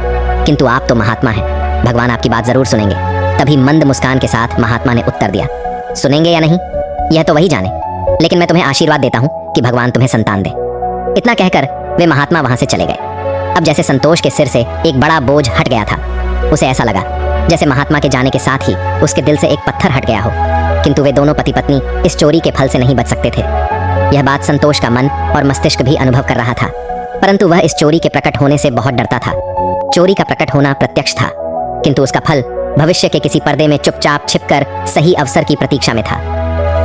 किंतु आप तो महात्मा हैं, भगवान आपकी बात जरूर सुनेंगे। तभी मंद मुस्कान के साथ महात्मा ने उत्तर दिया, सुनेंगे या नहीं यह तो वही जाने, लेकिन मैं तुम्हें आशीर्वाद देता हूँ कि भगवान तुम्हें संतान दे। इतना कहकर वे महात्मा वहां से चले गए। अब जैसे संतोष के सिर से एक बड़ा बोझ हट गया था। उसे ऐसा लगा जैसे महात्मा के जाने के साथ ही उसके दिल से एक पत्थर हट गया हो। किंतु वे दोनों पति पत्नी इस चोरी के फल से नहीं बच सकते थे। यह बात संतोष का मन और मस्तिष्क भी अनुभव कर रहा था, परंतु वह इस चोरी के प्रकट होने से बहुत डरता था। चोरी का प्रकट होना प्रत्यक्ष था, किंतु उसका फल भविष्य के किसी पर्दे में चुपचाप छिपकर सही अवसर की प्रतीक्षा में था।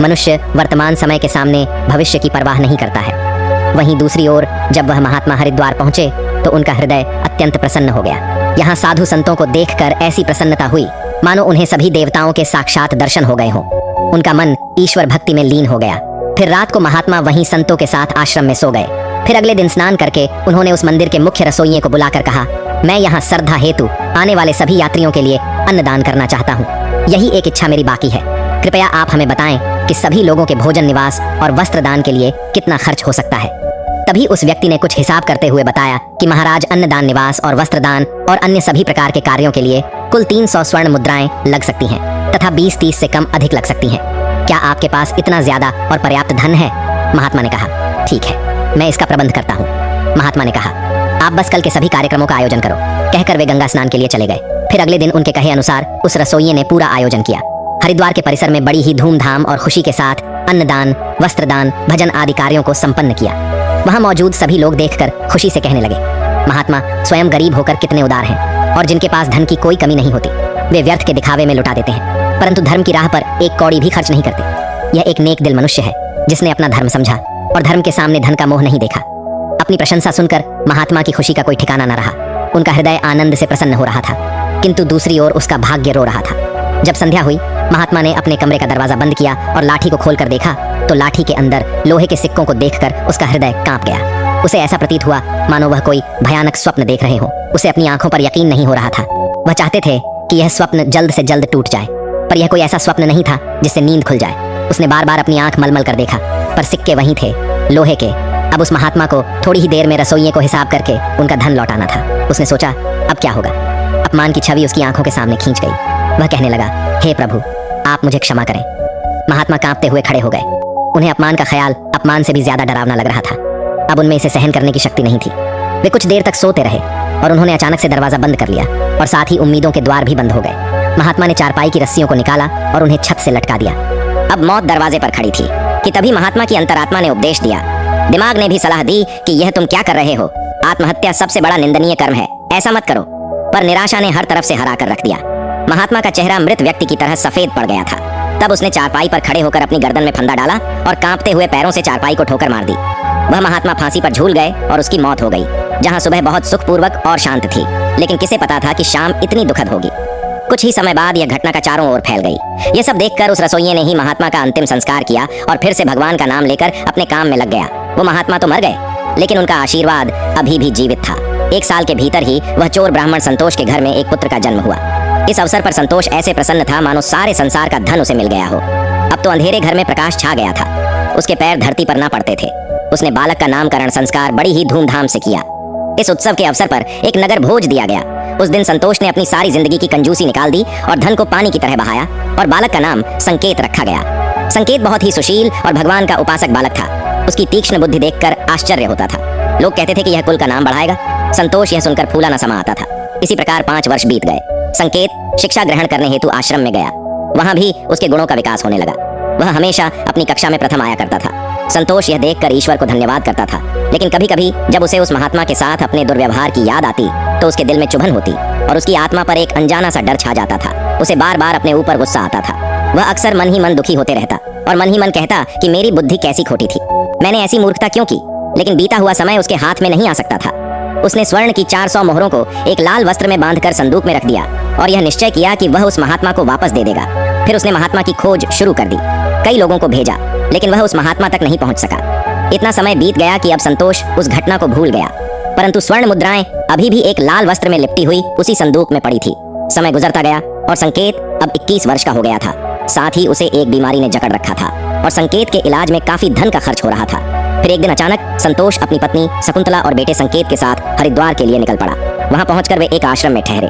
मनुष्य वर्तमान समय के सामने भविष्य की परवाह नहीं करता है। वहीं दूसरी ओर जब वह महात्मा हरिद्वार पहुंचे तो उनका हृदय अत्यंत प्रसन्न हो गया। यहाँ साधु संतों को देखकर ऐसी प्रसन्नता हुई मानो उन्हें सभी देवताओं के साक्षात दर्शन हो गए हों। उनका मन ईश्वर भक्ति में लीन हो गया। फिर रात को महात्मा वहीं संतों के साथ आश्रम में सो गए। फिर अगले दिन स्नान करके उन्होंने उस मंदिर के मुख्य रसोइये को बुलाकर कहा, मैं यहाँ श्रद्धा हेतु आने वाले सभी यात्रियों के लिए अन्नदान करना चाहता हूँ। यही एक इच्छा मेरी बाकी है। कृपया आप हमें बताएं कि सभी लोगों के भोजन निवास और वस्त्र दान के लिए कितना खर्च हो सकता है। तभी उस व्यक्ति ने कुछ हिसाब करते हुए बताया कि महाराज अन्नदान निवास और वस्त्रदान और अन्य सभी प्रकार के कार्यों के लिए कुल 300 स्वर्ण मुद्राएं लग सकती हैं तथा 20-30 से कम अधिक लग सकती हैं। क्या आपके पास इतना ज्यादा और पर्याप्त धन है? महात्मा ने कहा, ठीक है, मैं इसका प्रबंध करता हूँ। महात्मा ने कहा, आप बस कल के सभी कार्यक्रमों का आयोजन करो। कहकर वे गंगा स्नान के लिए चले गए। फिर अगले दिन उनके कहे अनुसार उस रसोइये ने पूरा आयोजन किया। हरिद्वार के परिसर में बड़ी ही धूमधाम और खुशी के साथ अन्नदान, वस्त्रदान, भजन आदि कार्यों को संपन्न किया। वहां मौजूद सभी लोग देखकर खुशी से कहने लगे, महात्मा स्वयं गरीब होकर कितने उदार हैं और जिनके पास धन की कोई कमी नहीं होती। वे व्यर्थ के दिखावे में लुटा देते हैं, परंतु धर्म की राह पर एक कौड़ी भी खर्च नहीं करते। यह एक नेक दिल मनुष्य है जिसने अपना धर्म समझा और धर्म के सामने धन का मोह नहीं देखा। अपनी प्रशंसा सुनकर महात्मा की खुशी का कोई ठिकाना न रहा। उनका हृदय आनंद से प्रसन्न हो रहा था, किंतु दूसरी ओर उसका भाग्य रो रहा था। जब संध्या हुई, महात्मा ने अपने कमरे का दरवाजा बंद किया और लाठी को खोलकर देखा तो लाठी के अंदर लोहे के सिक्कों को देखकर उसका हृदय कांप गया। उसे ऐसा प्रतीत हुआ मानो वह कोई भयानक स्वप्न देख रहे हो। उसे अपनी आंखों पर यकीन नहीं हो रहा था। वह चाहते थे कि यह स्वप्न जल्द से जल्द टूट जाए, पर यह कोई ऐसा स्वप्न नहीं था जिससे नींद खुल जाए। उसने बार बार अपनी आंख मलमल कर देखा, पर सिक्के वहीं थे, लोहे के, अब उस महात्मा को थोड़ी ही देर में रसोइये को हिसाब करके उनका धन लौटाना था। उसने सोचा अब क्या होगा। अपमान की छवि उसकी आंखों के सामने खींच गई। वह कहने लगा, हे प्रभु, आप मुझे क्षमा करें। महात्मा कांपते हुए खड़े हो गए। उन्हें अपमान का ख्याल अपमान से भी ज्यादा डरावना लग रहा था। अब उनमें इसे सहन करने की शक्ति नहीं थी। वे कुछ देर तक सोते रहे और उन्होंने अचानक से दरवाजा बंद कर लिया और साथ ही उम्मीदों के द्वार भी बंद हो गए। महात्मा ने चारपाई की रस्सियों को निकाला और उन्हें छत से लटका दिया। अब मौत दरवाजे पर खड़ी थी कि तभी महात्मा की अंतरात्मा ने उपदेश दिया। दिमाग ने भी सलाह दी कि यह तुम क्या कर रहे हो, आत्महत्या सबसे बड़ा निंदनीय कर्म है, ऐसा मत करो। पर निराशा ने हर तरफ से हरा कर रख दिया। महात्मा का चेहरा मृत व्यक्ति की तरह सफेद पड़ गया था। तब उसने चारपाई पर खड़े होकर अपनी गर्दन में फंदा डाला और कांपते हुए पैरों से चारपाई को ठोकर मार दी। वह महात्मा फांसी पर झूल गए और उसकी मौत हो गई। जहां सुबह बहुत सुखपूर्वक और शांत थी, लेकिन किसे पता था कि शाम इतनी दुखद होगी। कुछ ही समय बाद यह घटना का चारों ओर फैल गई। यह सब देखकर उस रसोइये ने ही महात्मा का अंतिम संस्कार किया और फिर से भगवान का नाम लेकर अपने काम में लग गया। वो महात्मा तो मर गए, लेकिन उनका आशीर्वाद अभी भी जीवित था। 1 साल के भीतर ही वह चोर ब्राह्मण संतोष के घर में एक पुत्र का जन्म हुआ। इस अवसर पर संतोष ऐसे प्रसन्न था मानो सारे संसार का धन उसे मिल गया हो। अब तो अंधेरे घर में प्रकाश छा गया था। उसके पैर धरती पर ना पड़ते थे। उसने बालक का नामकरण संस्कार बड़ी ही धूमधाम से किया। इस उत्सव के अवसर पर एक नगर भोज दिया गया। उस दिन संतोष ने अपनी सारी जिंदगी की कंजूसी निकाल दी और धन को पानी की तरह बहाया और बालक का नाम संकेत रखा गया। संकेत बहुत ही सुशील और भगवान का उपासक बालक था। उसकी तीक्ष्ण बुद्धि देखकर आश्चर्य होता था। लोग कहते थे कि यह कुल का नाम बढ़ाएगा। संतोष यह सुनकर फूला न समा आता था। इसी प्रकार 5 वर्ष बीत गए। संकेत शिक्षा ग्रहण करने हेतु आश्रम में गया। वहां भी उसके गुणों का विकास होने लगा। वह हमेशा अपनी कक्षा में प्रथम आया करता था। संतोष यह देखकर ईश्वर को धन्यवाद करता था, लेकिन कभी कभी जब उसे उस महात्मा के साथ अपने दुर्व्यवहार की याद आती तो उसके दिल में चुभन होती और उसकी आत्मा पर एक अनजाना सा डर छा जाता था। उसे बार बार अपने ऊपर गुस्सा आता था। वह अक्सर मन ही मन दुखी होते रहता और मन ही मन कहता कि मेरी बुद्धि कैसी खोटी थी, मैंने ऐसी मूर्खता क्यों की। लेकिन बीता हुआ समय उसके हाथ में नहीं आ सकता था। उसने स्वर्ण की 400 मोहरों को एक लाल वस्त्र में बांधकर संदूक में रख दिया और यह निश्चय किया कि वह उस महात्मा को वापस दे देगा। फिर उसने महात्मा की खोज शुरू कर दी। कई लोगों को भेजा, लेकिन वह उस महात्मा तक नहीं पहुंच सका। इतना समय बीत गया कि अब संतोष उस घटना को भूल गया, परंतु स्वर्ण मुद्राएं अभी भी एक लाल वस्त्र में लिपटी हुई उसी संदूक में पड़ी थी। समय गुजरता गया और संकेत अब 21 वर्ष का हो गया था। साथ ही उसे एक बीमारी ने जकड़ रखा था और संकेत के इलाज में काफी धन का खर्च हो रहा था। फिर एक दिन अचानक संतोष अपनी पत्नी शकुंतला और बेटे संकेत के साथ हरिद्वार के लिए निकल पड़ा। वहां पहुंचकर वे एक आश्रम में ठहरे।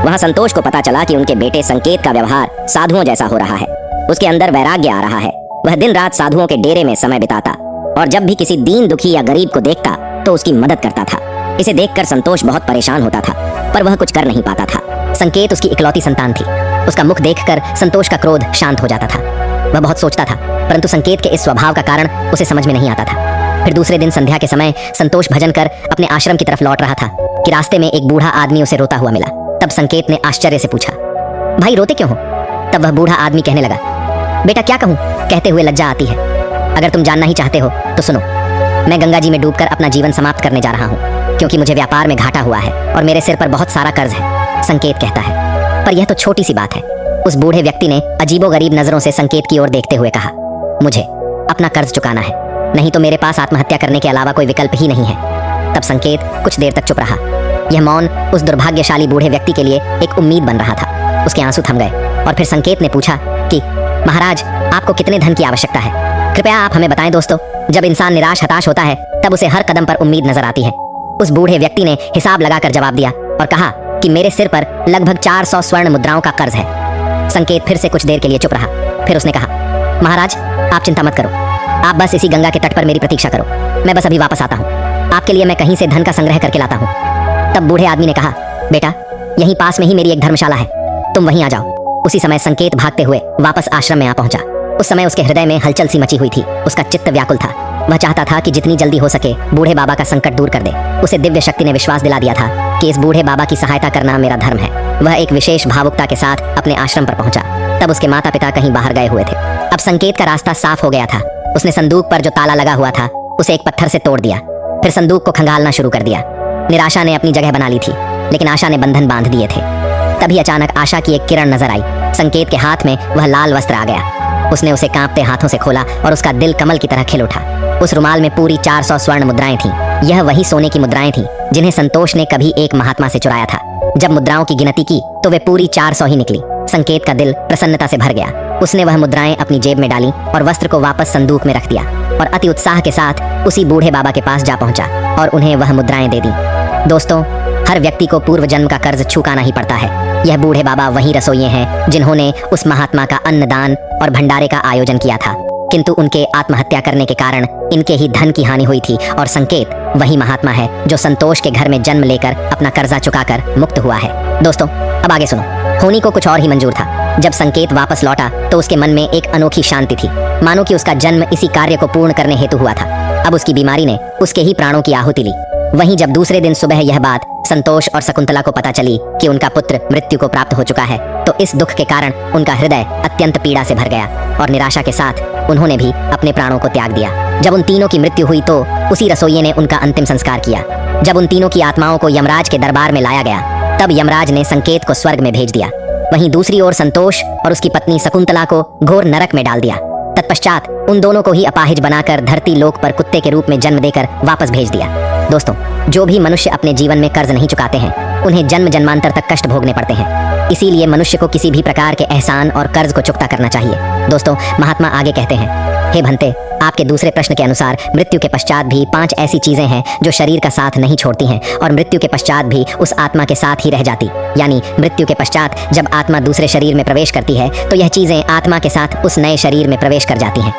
वहां संतोष को पता चला कि उनके बेटे संकेत का व्यवहार साधुओं जैसा हो रहा है। उसके अंदर वैराग्य आ रहा है। वह दिन रात साधुओं के डेरे में समय बिताता और जब भी किसी दीन दुखी या गरीब को देखता तो उसकी मदद करता था। इसे देखकर संतोष बहुत परेशान होता था, पर वह कुछ कर नहीं पाता था। संकेत उसकी इकलौती संतान थी। उसका मुख देखकर संतोष का क्रोध शांत हो जाता था। वह बहुत सोचता था, परंतु संकेत के इस स्वभाव का कारण उसे समझ में नहीं आता था। फिर दूसरे दिन संध्या के समय संतोष भजन कर अपने आश्रम की तरफ लौट रहा था कि रास्ते में एक बूढ़ा आदमी उसे रोता हुआ मिला। तब संकेत ने आश्चर्य से पूछा, भाई रोते क्यों हो? तब वह बूढ़ा आदमी कहने लगा, बेटा क्या कहूँ, कहते हुए लज्जा आती है। अगर तुम जानना ही चाहते हो तो सुनो, मैं गंगा जी में डूबकर अपना जीवन समाप्त करने जा रहा हूँ, क्योंकि मुझे व्यापार में घाटा हुआ है और मेरे सिर पर बहुत सारा कर्ज है। संकेत कहता है, पर यह तो छोटी सी बात है। उस बूढ़े व्यक्ति ने अजीबोगरीब नजरों से संकेत की ओर देखते हुए कहा, मुझे अपना कर्ज चुकाना है, नहीं तो मेरे पास आत्महत्या करने के अलावा कोई विकल्प ही नहीं है। तब संकेत कुछ देर तक चुप रहा। यह मौन उस दुर्भाग्यशाली बूढ़े व्यक्ति के लिए एक उम्मीद बन रहा था। उसके आंसू थम गए और फिर संकेत ने पूछा कि महाराज, आपको कितने धन की आवश्यकता है? कृपया आप हमें बताएं दोस्तों। जब इंसान निराश हताश होता है तब उसे हर कदम पर उम्मीद नजर आती है। उस बूढ़े व्यक्ति ने हिसाब लगाकर जवाब दिया और कहा कि मेरे सिर पर लगभग 400 स्वर्ण मुद्राओं का कर्ज है। संकेत फिर से कुछ देर के लिए चुप रहा। फिर उसने कहा, महाराज आप चिंता मत करो, आप बस इसी गंगा के तट पर मेरी प्रतीक्षा करो। मैं बस अभी वापस आता हूँ। आपके लिए मैं कहीं से धन का संग्रह करके लाता हूँ। तब बूढ़े आदमी ने कहा, बेटा यहीं पास में ही मेरी एक धर्मशाला है, तुम वहीं आ जाओ। उसी समय संकेत भागते हुए वापस आश्रम में आ पहुंचा। उस समय उसके हृदय में हलचल सी मची हुई थी। उसका चित्त व्याकुल था। वह चाहता था कि जितनी जल्दी हो सके बूढ़े बाबा का संकट दूर कर दे। उसे दिव्य शक्ति ने विश्वास दिला दिया था कि इस बूढ़े बाबा की सहायता करना मेरा धर्म है। वह एक विशेष भावुकता के साथ अपने आश्रम पर पहुंचा। तब उसके माता पिता कहीं बाहर गए हुए थे। अब संकेत का रास्ता साफ हो गया था। उसने संदूक पर जो ताला लगा हुआ था उसे एक पत्थर से तोड़ दिया। फिर संदूक को खंगालना शुरू कर दिया। निराशा ने अपनी जगह बना ली थी, लेकिन आशा ने बंधन बांध दिए थे। तभी अचानक आशा की एक किरण नजर आई। संकेत के हाथ में वह लाल वस्त्र आ गया। उसने उसे कांपते हाथों से खोला और उसका दिल कमल की तरह खिल उठा। उस रुमाल में पूरी 400 स्वर्ण मुद्राएं थीं। यह वही सोने की मुद्राएं थीं जिन्हें संतोष ने कभी एक महात्मा से चुराया था। जब मुद्राओं की गिनती की तो वे पूरी 400 ही निकली। संकेत का दिल प्रसन्नता से भर गया। उसने वह मुद्राएं अपनी जेब में डाली और वस्त्र को वापस संदूक में रख दिया और अति उत्साह के साथ उसी बूढ़े बाबा के पास जा पहुंचा और उन्हें वह मुद्राएं दे दी। दोस्तों, हर व्यक्ति को पूर्व जन्म का कर्ज चुकाना ही पड़ता है। यह बूढ़े बाबा वही रसोइये हैं जिन्होंने उस महात्मा का अन्नदान और भंडारे का आयोजन किया था, किंतु उनके आत्महत्या करने के कारण इनके ही धन की हानि हुई थी। और संकेत वही महात्मा है जो संतोष के घर में जन्म लेकर अपना कर्जा चुकाकर मुक्त हुआ है। दोस्तों, अब आगे सुनो। होनी को कुछ और ही मंजूर था। जब संकेत वापस लौटा तो उसके मन में एक अनोखी शांति थी, मानो कि उसका जन्म इसी कार्य को पूर्ण करने हेतु हुआ था। अब उसकी बीमारी ने उसके ही प्राणों की आहुति ली। वहीं जब दूसरे दिन सुबह यह बात संतोष और शकुंतला को पता चली कि उनका पुत्र मृत्यु को प्राप्त हो चुका है, तो इस दुख के कारण उनका हृदय अत्यंत पीड़ा से भर गया और निराशा के साथ उन्होंने भी अपने प्राणों को त्याग दिया। जब उन तीनों की मृत्यु हुई तो उसी रसोइये ने उनका अंतिम संस्कार किया। जब उन तीनों की आत्माओं को यमराज के दरबार में लाया गया, तब यमराज ने संकेत को स्वर्ग में भेज दिया। वहीं दूसरी ओर संतोष और उसकी पत्नी शकुंतला को घोर नरक में डाल दिया। तत्पश्चात उन दोनों को ही अपाहिज बनाकर धरती लोक पर कुत्ते के रूप में जन्म देकर वापस भेज दिया। दोस्तों, जो भी मनुष्य अपने जीवन में कर्ज नहीं चुकाते हैं, उन्हें जन्म जन्मांतर तक कष्ट भोगने पड़ते हैं। इसीलिए मनुष्य को किसी भी प्रकार के एहसान और कर्ज को चुकता करना चाहिए। दोस्तों, महात्मा आगे कहते हैं, हे भंते, आपके दूसरे प्रश्न के अनुसार मृत्यु के पश्चात भी 5 ऐसी चीजें हैं जो शरीर का साथ नहीं छोड़ती हैं और मृत्यु के पश्चात भी उस आत्मा के साथ ही रह जाती। यानी मृत्यु के पश्चात जब आत्मा दूसरे शरीर में प्रवेश करती है तो यह चीजें आत्मा के साथ उस नए शरीर में प्रवेश कर जाती हैं।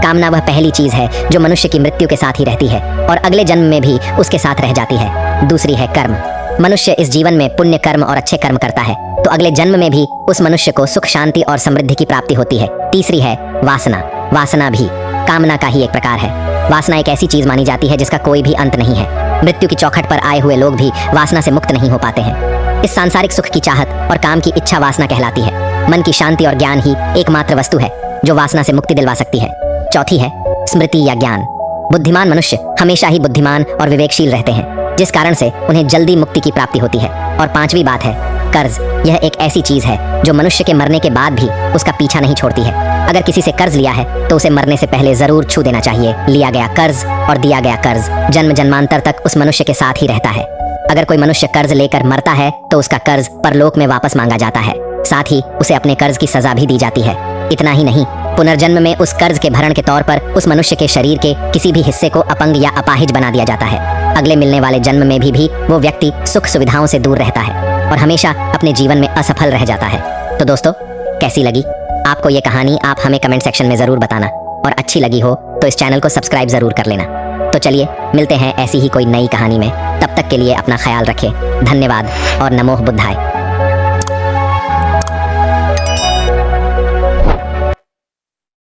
कामना वह पहली चीज है जो मनुष्य की मृत्यु के साथ ही रहती है और अगले जन्म में भी उसके साथ रह जाती है। दूसरी है कर्म। मनुष्य इस जीवन में पुण्य कर्म और अच्छे कर्म करता है तो अगले जन्म में भी उस मनुष्य को सुख शांति और समृद्धि की प्राप्ति होती है। तीसरी है वासना। वासना भी कामना का ही एक प्रकार है। वासना एक ऐसी चीज मानी जाती है जिसका कोई भी अंत नहीं है। मृत्यु की चौखट पर आए हुए लोग भी वासना से मुक्त नहीं हो पाते हैं। इस सांसारिक सुख की चाहत और काम की इच्छा वासना कहलाती है। मन की शांति और ज्ञान ही एकमात्र वस्तु है जो वासना से मुक्ति दिलवा सकती है। चौथी है स्मृति या ज्ञान। बुद्धिमान मनुष्य हमेशा ही बुद्धिमान और विवेकशील रहते हैं, जिस कारण से उन्हें जल्दी मुक्ति की प्राप्ति होती है। और पांचवी बात है कर्ज। यह एक ऐसी चीज है जो मनुष्य के मरने के बाद भी उसका पीछा नहीं छोड़ती है। अगर किसी से कर्ज लिया है तो उसे मरने से पहले जरूर छू देना चाहिए। लिया गया कर्ज और दिया गया कर्ज जन्म जन्मांतर तक उस मनुष्य के साथ ही रहता है। अगर कोई मनुष्य कर्ज लेकर मरता है तो उसका कर्ज परलोक में वापस मांगा जाता है, साथ ही उसे अपने कर्ज की सजा भी दी जाती है। इतना ही नहीं, पुनर्जन्म में उस कर्ज के भरण के तौर पर उस मनुष्य के शरीर के किसी भी हिस्से को अपंग या अपाहिज बना दिया जाता है। अगले मिलने वाले जन्म में भी वो व्यक्ति सुख सुविधाओं से दूर रहता है और हमेशा अपने जीवन में असफल रह जाता है। तो दोस्तों, कैसी लगी आपको ये कहानी? आप हमें कमेंट सेक्शन में जरूर बताना, और अच्छी लगी हो तो इस चैनल को सब्सक्राइब जरूर कर लेना। तो चलिए मिलते हैं ऐसी ही कोई नई कहानी में। तब तक के लिए अपना ख्याल रखें। धन्यवाद और नमो बुद्धाय।